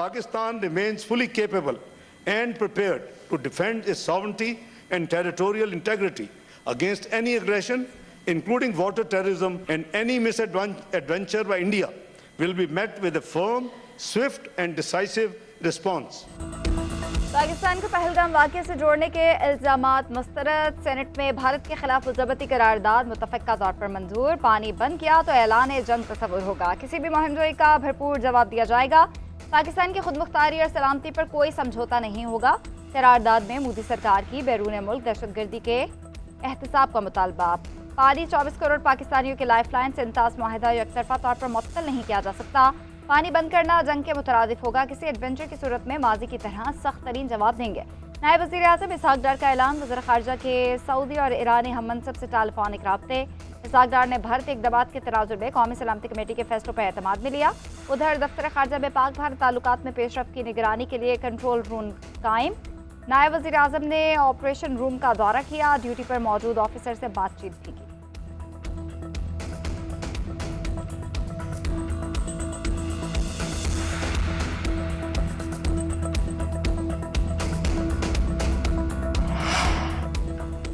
Pakistan remains fully capable and prepared to defend its sovereignty and territorial integrity against any aggression, including water terrorism, and any misadventure by India will be met with a firm, swift and decisive response. Pakistan को पहलगाम वाक़े से जोड़ने के इल्ज़ामात मुस्तरद। Senate में भारत के खिलाफ ज़बती करारदाद मुतफ़क़ा तौर पर मंजूर। पानी बंद किया तो ऐलान जंग तस्वुर होगा। किसी भी मुहिमजोई का भरपूर जवाब दिया जाएगा। पाकिस्तान की खुदमुख्तारी और सलामती पर कोई समझौता नहीं होगा। करारदाद में मोदी सरकार की बैरून मुल्क दहशतगर्दी के एहतसाब का मुतालबा। पानी 24 करोड़ पाकिस्तानियों के लाइफ लाइन से इंताज माहिदा एकतरफा तौर पर मुअत्तल नहीं किया जा सकता। पानी बंद करना जंग के मुतरादिफ होगा। किसी एडवेंचर की सूरत में माजी की तरह सख्त तरीन जवाब देंगे। नायब वज़ीर आज़म इसहाक डार का ऐलान। वज़ीर ख़ारजा के सऊदी और ईरानी हम मनसब से टेलीफोनिक राब्ते। इसहाक डार ने भारत इक़दामात के तनाजुर में कौमी सलामती कमेटी के फैसलों पर एतमाद में लिया। उधर दफ्तर ख़ारजा में पाक भारत ताल्लुकात में पेशरफ्त की निगरानी के लिए कंट्रोल रूम कायम। नायब वज़ीर आज़म ने ऑपरेशन रूम का दौरा किया। ड्यूटी पर मौजूद ऑफिसर से बातचीत भी की।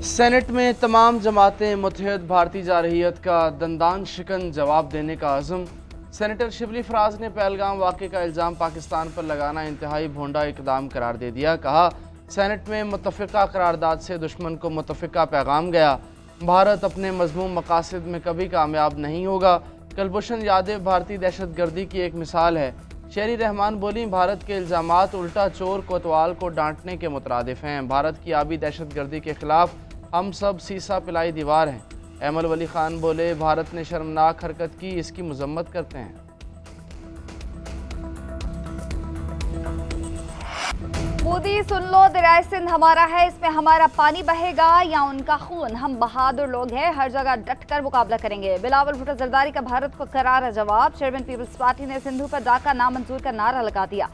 सेनेट में तमाम जमातें मुत्तहद भारतीय जारहियत का दंदान शिकन जवाब देने का अज़म। सेनेटर शिबली फराज ने पहलगाम वाक़े का इल्ज़ाम पाकिस्तान पर लगाना इंतहाई भोंडा इक़दाम करार दे दिया। कहा, सेनेट में मुत्तफ़िक़ा करारदाद से दुश्मन को मुत्तफ़िक़ा पैगाम गया। भारत अपने मज़मूम मकासद में कभी कामयाब नहीं होगा। कुलभूषण यादव भारतीय दहशत गर्दी की एक मिसाल है। शेरी रहमान बोली, भारत के इल्ज़ामात उल्टा चोर कोतवाल को डांटने के मुतरादिफ हैं। भारत की आबी दहशत गर्दी के ख़िलाफ़ हम सब सीसा पिलाई दीवार हैं। एमल वली खान बोले, भारत ने शर्मनाक हरकत की, इसकी मजम्मत करते हैं। मोदी सुन लो, दरियाए सिंध हमारा है, इसमें हमारा पानी बहेगा या उनका खून। हम बहादुर लोग हैं, हर जगह डट कर मुकाबला करेंगे। बिलावल भुट्टो जरदारी का भारत को करारा जवाब। चेयरमैन पीपल्स पार्टी ने सिंधु पर डाका नामंजूर का नारा लगा दिया।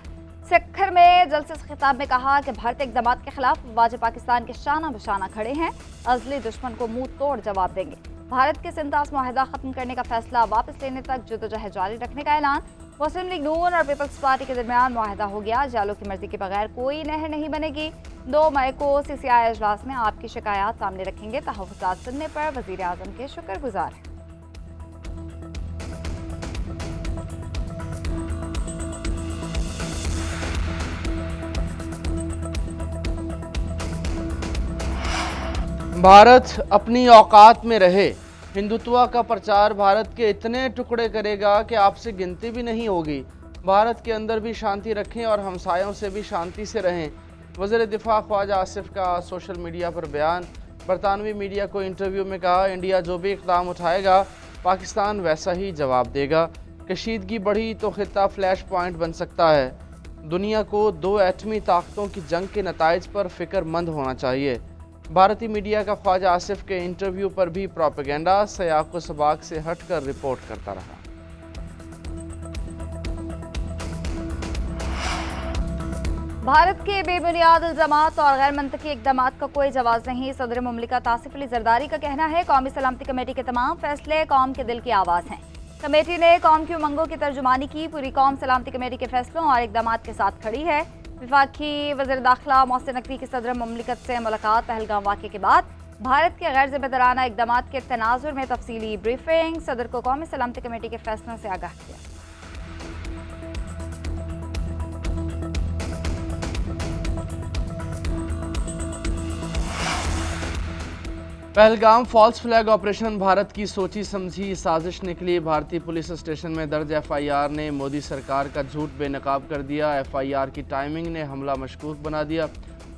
सिक्खर में जलसे से खिताब में कहा कि भारतीय इक़दामात के खिलाफ वाजिब पाकिस्तान के शाना बशाना खड़े हैं। अज़ली दुश्मन को मुंह तोड़ जवाब देंगे। भारत के सिंतास मुआहदा खत्म करने का फैसला वापस लेने तक जद्दोजहद जारी रखने का ऐलान। मुस्लिम लीग नून और पीपल्स पार्टी के दरमियान मुआहदा हो गया। जालो की मर्जी के बगैर कोई नहर नहीं बनेगी। 2 मई को CCI इजलास में आपकी शिकायत सामने रखेंगे। तहफ़्फ़ुज़ात सुनने पर वज़ीर आज़म के शुक्रगुजार हैं। भारत अपनी औकात में रहे। हिंदुत्व का प्रचार भारत के इतने टुकड़े करेगा कि आपसे गिनती भी नहीं होगी। भारत के अंदर भी शांति रखें और हमसायों से भी शांति से रहें। वज़ीर दिफा ख्वाजा आसिफ का सोशल मीडिया पर बयान। बरतानवी मीडिया को इंटरव्यू में कहा, इंडिया जो भी इक़दाम उठाएगा पाकिस्तान वैसा ही जवाब देगा। कशीदगी बढ़ी तो खित्ता फ्लैश पॉइंट बन सकता है। दुनिया को 2 एटमी ताकतों की जंग के नताइज पर फ़िक्रमंद होना चाहिए। भारतीय मीडिया का ख्वाजा आसिफ के इंटरव्यू पर भी प्रोपेगेंडा सयाक़ो सबाक से हटकर रिपोर्ट करता रहा। भारत के बेबुनियाद इल्ज़ामात और गैर मंतकी इक़दामात का कोई जवाब नहीं। सदर मुमलिकत आसिफ अली जरदारी का कहना है, कौमी सलामती कमेटी के तमाम फैसले कौम के दिल की आवाज़ हैं। कमेटी ने कौम की उमंगों की तर्जुमानी की। पूरी कौम सलामती कमेटी के फैसलों और इक़दामात के साथ खड़ी है। वफाकी वज़ीर दाखिला मोहसिन नकवी की सदर मुमलिकत से मुलाकात। पहलगाम वाक़े के बाद भारत के गैर ज़िम्मेदाराना इक़दामात के तनाजुर में तफसीली ब्रीफिंग। सदर को कौमी सलामती कमेटी के फैसलों से आगाह किया। Pahalgam false flag operation Bharat की सोची समझी साजिश निकली। भारतीय पुलिस स्टेशन में दर्ज FIR ने मोदी सरकार का झूठ बेनकाब कर दिया। FIR की टाइमिंग ने हमला मशकूक बना दिया।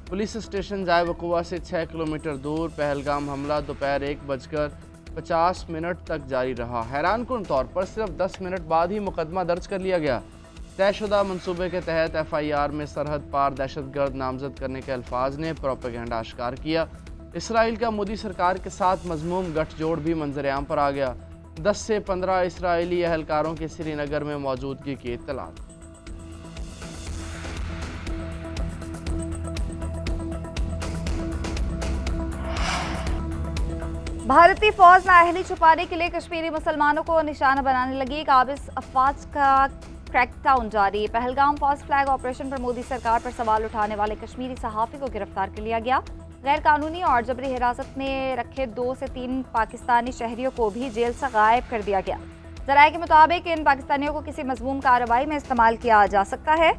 पुलिस स्टेशन जाए वक़ुआ से 6 किलोमीटर दूर पहलगाम हमला दोपहर 1:50 तक जारी रहा। हैरानकुन तौर पर सिर्फ 10 मिनट बाद ही मुकदमा दर्ज कर लिया गया। तयशुदा मनसूबे के तहत FIR में सरहद पार दहशतगर्द नामजद करने के अल्फाज ने प्रोपेगेंडा आश्कार किया। इसराइल का मोदी सरकार के साथ मजमूम गठजोड़ भी मंजरेआम पर आ गया। 10 से 15 इसराइली एहलकारों की श्रीनगर में मौजूदगी की इत्तला। भारतीय फौज नाअहली छुपाने के लिए कश्मीरी मुसलमानों को निशाना बनाने लगी। काबिज अफवाज का क्रैकडाउन जारी। पहलगाम फॉल्स फ्लैग ऑपरेशन पर मोदी सरकार पर सवाल उठाने वाले कश्मीरी सहाफ़ी को गिरफ्तार कर लिया गया। गैर कानूनी और जबरी हिरासत में रखे 2 से 3 पाकिस्तानी शहरियों को भी जेल से गायब कर दिया गया। ज़राए के मुताबिक इन पाकिस्तानियों को किसी मज़मूम कार्रवाई में इस्तेमाल किया जा सकता है।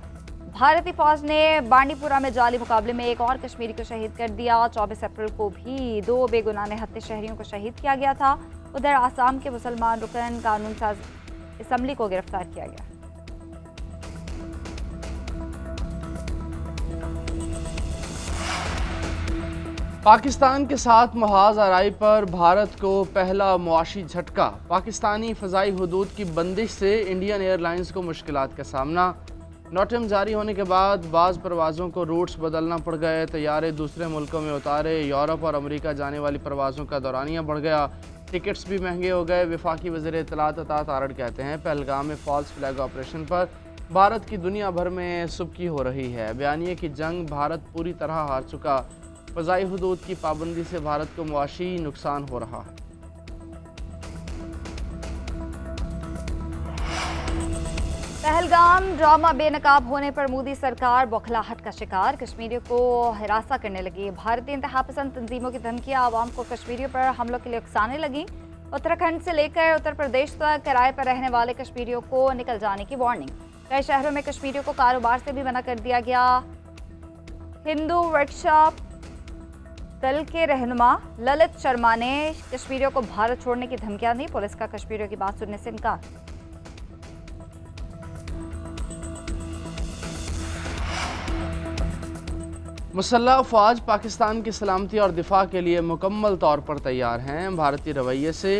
भारतीय फौज ने बांडीपुरा में जाली मुकाबले में एक और कश्मीरी को शहीद कर दिया। 24 अप्रैल को भी 2 बेगुनाह निहत्थे शहरियों को शहीद किया गया था। उधर आसाम के मुसलमान रुकन कानून साज असम्बली को गिरफ्तार किया गया। पाकिस्तान के साथ महाज आरई पर भारत को पहला मुआशी झटका। पाकिस्तानी फ़ज़ाई हुदूद की बंदिश से इंडियन एयरलाइंस को मुश्किलात का सामना। नोटिम जारी होने के बाद बाज़ परवाज़ों को रूट्स बदलना पड़ गए। तैयारे दूसरे मुल्कों में उतारे। यूरोप और अमेरिका जाने वाली परवाज़ों का दौरानिया बढ़ गया। टिकट्स भी महंगे हो गए। वफाकी वज़ीर इत्तलात अता तारड़ कहते हैं पहलगाम में फॉल्स फ्लैग ऑपरेशन पर भारत की दुनिया भर में सुबकी हो रही है। बयानिए की जंग भारत पूरी तरह हार चुका। फ़ज़ाई हुदूद की पाबंदी से भारत को मुआशी नुकसान हो रहा है। पहलगाम ड्रामा बेनकाब होने पर मोदी सरकार बौखलाहट का शिकार। कश्मीरियों को हिरासा करने लगी। भारतीय इंतहा पसंद तंजीमों की धमकियां आवाम को कश्मीरियों पर हमलों के लिए उकसाने लगी। उत्तराखंड से लेकर उत्तर प्रदेश तक किराए पर रहने वाले कश्मीरियों को निकल जाने की वार्निंग। कई शहरों में कश्मीरियों को कारोबार से भी मना कर दिया गया। हिंदू वर्कशॉप दल के रहनुमा ललित शर्मा ने कश्मीरियों को भारत छोड़ने की धमकियां दी। पुलिस का कश्मीरियों की बात सुनने से इनकार। मुसल्लह अफवाज पाकिस्तान की सलामती और दिफा के लिए मुकम्मल तौर पर तैयार हैं। भारतीय रवैये से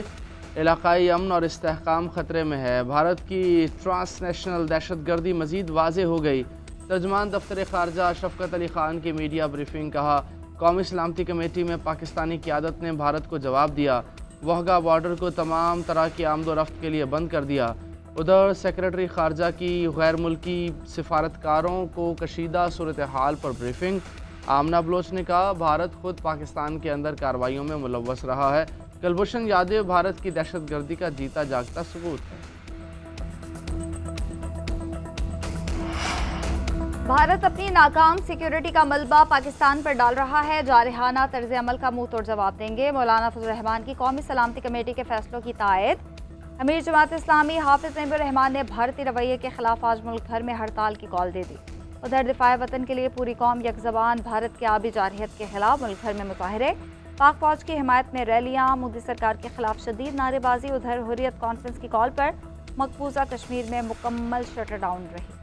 इलाकाई अमन और इस्तेहकाम ख़तरे में है। भारत की ट्रांसनेशनल दहशतगर्दी मज़ीद वाज़े हो गई। तर्जुमान दफ्तर ख़ारजा शफ़क़त अली ख़ान की मीडिया ब्रीफिंग। कहा कौमी सलामती कमेटी में पाकिस्तानी क़यादत ने भारत को जवाब दिया। वहगा बॉर्डर को तमाम तरह की आमदोरफ्त के लिए बंद कर दिया। उधर सेक्रेटरी ख़ारजा की गैर मुल्की सिफारतकारों को कशीदा सूरत हाल पर ब्रीफिंग। आमना बलोच ने कहा भारत खुद पाकिस्तान के अंदर कार्रवाइयों में मुलव्वस रहा है। कुलभूषण यादव भारत की दहशतगर्दी का जीता जागता सबूत है। भारत अपनी नाकाम सिक्योरिटी का मलबा पाकिस्तान पर डाल रहा है। जारहाना तर्ज अमल का मुंह तोड़ जवाब देंगे। मौलाना फजल रहमान की कौमी सलामती कमेटी के फैसलों की तायद। अमीर जमात इस्लामी हाफिज नईमुर रहमान ने भारतीय रवैये के खिलाफ आज मुल्क भर में हड़ताल की कॉल दे दी। उधर दिफाए वतन के लिए पूरी कौम यकजबान। भारत के आबी जारहियत के खिलाफ मुल्क भर में मुजाहरे। पाक फौज की हिमायत में रैलियां। मोदी सरकार के खिलाफ शदीद नारेबाजी। उधर हुर्रियत कॉन्फ्रेंस की कॉल पर मकबूजा कश्मीर में मुकम्मल शटर डाउन रही।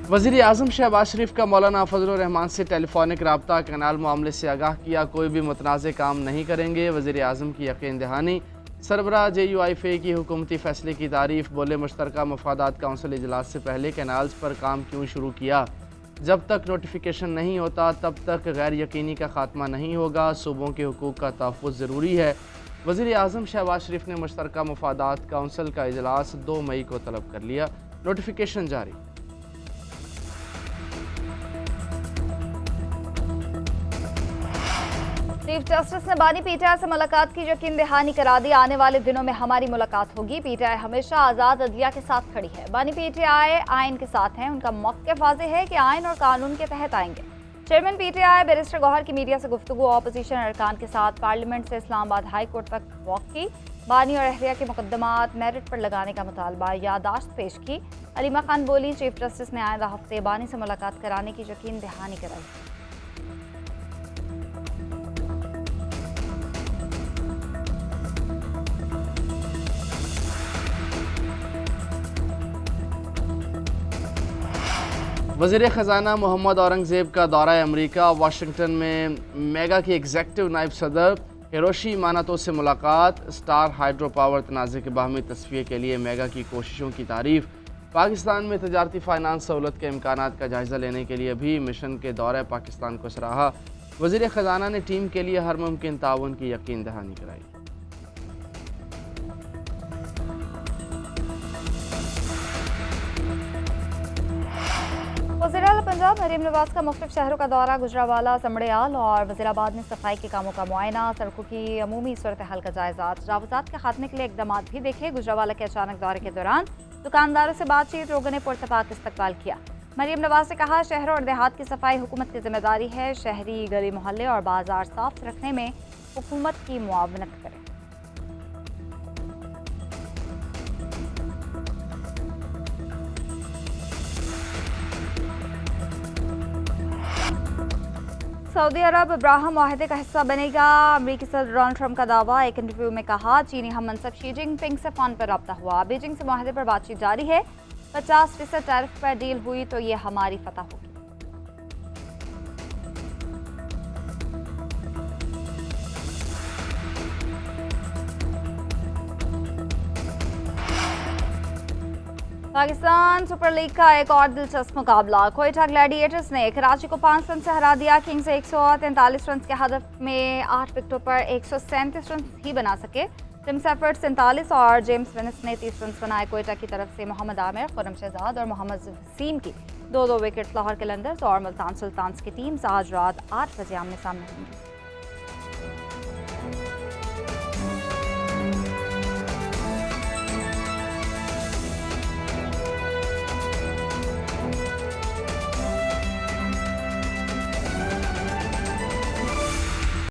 वज़ीर आज़म शहबाज शरीफ का मौलाना फजल रहमान से टेलीफोनिक रब्ता। कैनाल मामले से आगाह किया कोई भी मुतनाज़ काम नहीं करेंगे। वज़ीर आज़म की यकीन दहानी। सरबराह JUIFA की हुकूमती फैसले की तारीफ। बोले मुश्तरका मफादात काउंसिल इजलास से पहले कैनाल्स पर काम क्यों शुरू किया। जब तक नोटिफिकेशन नहीं होता तब तक गैर यकीनी का खात्मा नहीं होगा। सूबों के हुकूक का तहफ़्फ़ुज़ ज़रूरी है। वज़ीर आज़म शहबाज शरीफ ने मुश्तरका मफादात काउंसिल का इजलास 2 मई को तलब कर लिया। नोटिफिकेशन जारी। चीफ जस्टिस ने बानी PTI से मुलाकात की यकीन दहानी करा दी। आने वाले दिनों में हमारी मुलाकात होगी। PTI हमेशा आज़ाद अदलिया के साथ खड़ी है। बानी PTI आइन के साथ हैं। उनका मौक़िफ़ वाज़ेह है कि आइन और कानून के तहत आएंगे। चेयरमैन PTI बैरिस्टर गौहर की मीडिया से गुफ्तगू। ऑपोजिशन अरकान के साथ पार्लियामेंट से इस्लामाबाद हाई कोर्ट तक वॉक की। बानी और अहलिया के मुकदमात मेरिट पर लगाने का मुतालबा। यादाश्त पेश की। अलीमा खान बोली चीफ जस्टिस ने आइंदा हफ्ते बानी से मुलाकात कराने की यकीन दहानी कराई। वज़ीर ख़जाना मोहम्मद औरंगज़ेब का दौरा अमरीका। वाशिंगटन में मेगा की एग्जेक्टिव नायब सदर हिरोशी मानातो से मुलाकात। स्टार हाइड्रो पावर तनाज़े के बाहमी तस्फ़िये के लिए मेगा की कोशिशों की तारीफ़। पाकिस्तान में तजारती फ़ाइनांस सहूलत के इम्कानात का जायज़ा लेने के लिए भी मिशन के दौरे पाकिस्तान को सराहा। वज़ीर ख़जाना ने टीम के लिए हर मुमकिन ताउन की यकीन दहानी कराई। वज़ीर-ए-आला पंजाब तमाशा, मरीम नवाज का मुख्तलिफ शहरों का दौरा, गुजरावाला, समड़ियाल और वजीराबाद में सफाई के कामों का मुआयना, सड़कों की अमूमी सूरत हाल का जायजा, तजावुज़ात के खात्मे के लिए इकदाम भी देखे। गुजरावाला के अचानक दौरे के दौरान दुकानदारों से बातचीत, लोगों ने पुरतपाक इस्तकबाल किया। मरीम नवाज ने कहा, शहरों और देहात की सफाई हुकूमत की जिम्मेदारी है, शहरी गली मोहल्ले और बाजार साफ रखने में हुकूमत की मुआवनत करें। सऊदी अरब अब्राहम माहदे का हिस्सा बनेगा, अमेरिकी सदर डोनाल्ड ट्रंप का दावा। एक इंटरव्यू में कहा, चीनी हम मनसब शी जिनपिंग से फोन पर रब्ता हुआ, बीजिंग से माहदे पर बातचीत जारी है। 50% टैरिफ पर डील हुई तो ये हमारी फतह होगी। पाकिस्तान सुपर लीग का एक और दिलचस्प मुकाबला, कोयटा ग्लैडिएटर्स ने कराची को 5 रन से हरा दिया। किंग्स 143 रन के हदफ में 8 विकेटों पर 137 रन ही बना सके। टिम सेफर्ड 47 और जेम्स विनिस ने 30 रन बनाए। कोयटा की तरफ से मोहम्मद आमिर, खुरम शहजाद और मोहम्मद वसीम की 2-2 विकेट। लाहौर कलंदर्स और मुल्तान सुल्तान्स की टीम्स आज रात 8 बजे आमने सामने होंगी।